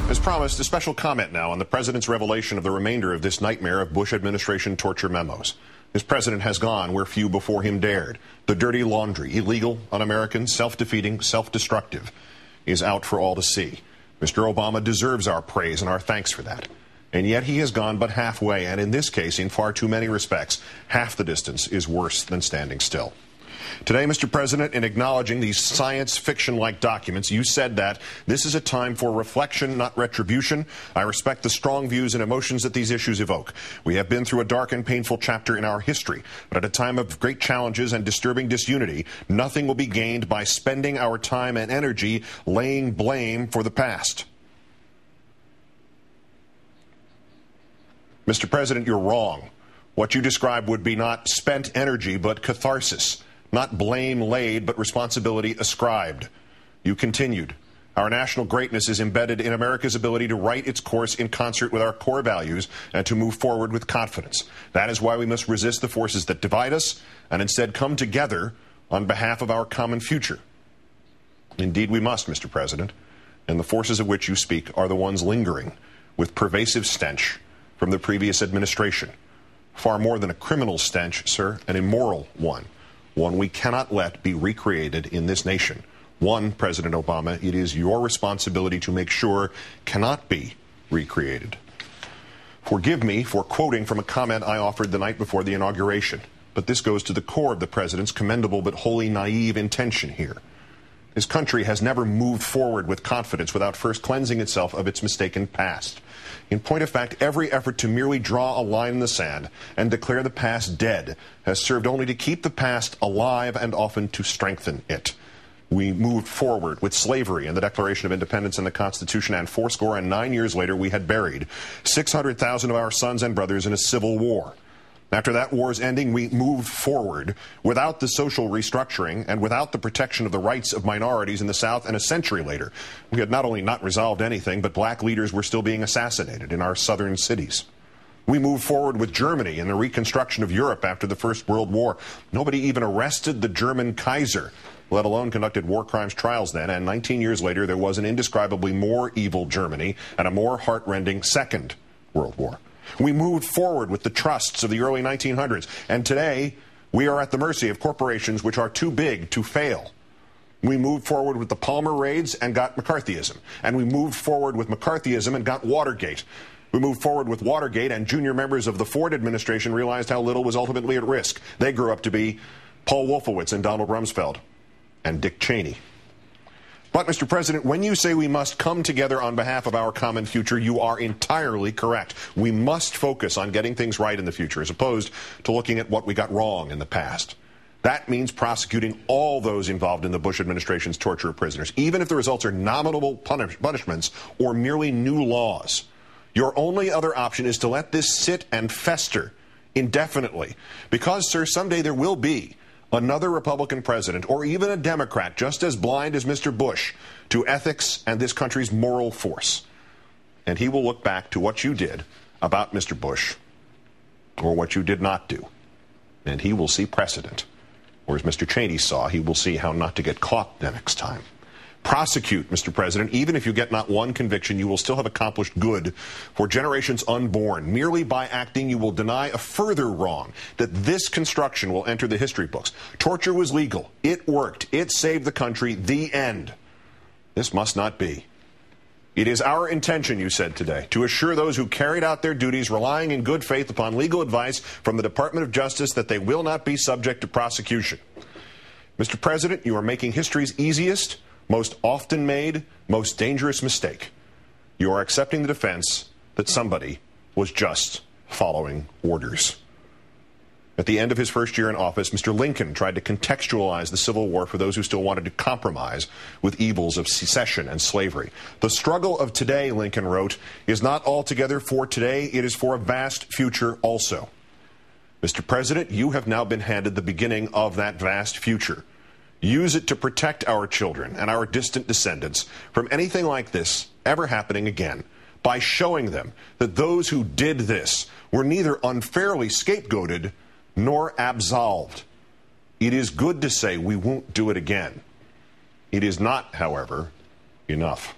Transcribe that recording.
As promised, a special comment now on the president's revelation of the remainder of this nightmare of Bush administration torture memos. This president has gone where few before him dared. The dirty laundry, illegal, un-American, self-defeating, self-destructive, is out for all to see. Mr. Obama deserves our praise and our thanks for that. And yet he has gone but halfway, and in this case, in far too many respects, half the distance is worse than standing still. Today, Mr. President, in acknowledging these science fiction-like documents, you said that this is a time for reflection, not retribution. I respect the strong views and emotions that these issues evoke. We have been through a dark and painful chapter in our history, but at a time of great challenges and disturbing disunity, nothing will be gained by spending our time and energy laying blame for the past. Mr. President, you're wrong. What you described would be not spent energy, but catharsis. Not blame laid, but responsibility ascribed. You continued. Our national greatness is embedded in America's ability to write its course in concert with our core values and to move forward with confidence. That is why we must resist the forces that divide us and instead come together on behalf of our common future. Indeed, we must, Mr. President, and the forces of which you speak are the ones lingering with pervasive stench from the previous administration. Far more than a criminal stench, sir, an immoral one. One we cannot let be recreated in this nation. One, President Obama, it is your responsibility to make sure cannot be recreated. Forgive me for quoting from a comment I offered the night before the inauguration, but this goes to the core of the president's commendable but wholly naive intention here. This country has never moved forward with confidence without first cleansing itself of its mistaken past. In point of fact, every effort to merely draw a line in the sand and declare the past dead has served only to keep the past alive and often to strengthen it. We moved forward with slavery and the Declaration of Independence and the Constitution, and 49 years later we had buried 600,000 of our sons and brothers in a civil war. After that war's ending, we moved forward without the social restructuring and without the protection of the rights of minorities in the South, and a century later, we had not only not resolved anything, but black leaders were still being assassinated in our southern cities. We moved forward with Germany and the reconstruction of Europe after the First World War. Nobody even arrested the German Kaiser, let alone conducted war crimes trials then, and 19 years later there was an indescribably more evil Germany and a more heart-rending Second World War. We moved forward with the trusts of the early 1900s, and today we are at the mercy of corporations which are too big to fail. We moved forward with the Palmer raids and got McCarthyism, and we moved forward with McCarthyism and got Watergate. We moved forward with Watergate, and junior members of the Ford administration realized how little was ultimately at risk. They grew up to be Paul Wolfowitz and Donald Rumsfeld and Dick Cheney. But, Mr. President, when you say we must come together on behalf of our common future, you are entirely correct. We must focus on getting things right in the future, as opposed to looking at what we got wrong in the past. That means prosecuting all those involved in the Bush administration's torture of prisoners, even if the results are nominal punishments or merely new laws. Your only other option is to let this sit and fester indefinitely, because, sir, someday there will be another Republican president, or even a Democrat just as blind as Mr. Bush to ethics and this country's moral force. And he will look back to what you did about Mr. Bush, or what you did not do, and he will see precedent. Or as Mr. Cheney saw, he will see how not to get caught the next time. Prosecute, Mr. President. Even if you get not one conviction, you will still have accomplished good for generations unborn. Merely by acting, you will deny a further wrong, that this construction will enter the history books. Torture was legal. It worked. It saved the country. The end. This must not be. It is our intention, you said today, to assure those who carried out their duties relying in good faith upon legal advice from the Department of Justice that they will not be subject to prosecution. Mr. President, you are making history's easiest, most often made, most dangerous mistake. You are accepting the defense that somebody was just following orders. At the end of his first year in office, Mr. Lincoln tried to contextualize the Civil War for those who still wanted to compromise with evils of secession and slavery. The struggle of today, Lincoln wrote, is not altogether for today, it is for a vast future also. Mr. President, you have now been handed the beginning of that vast future. Use it to protect our children and our distant descendants from anything like this ever happening again, by showing them that those who did this were neither unfairly scapegoated nor absolved. It is good to say we won't do it again. It is not, however, enough.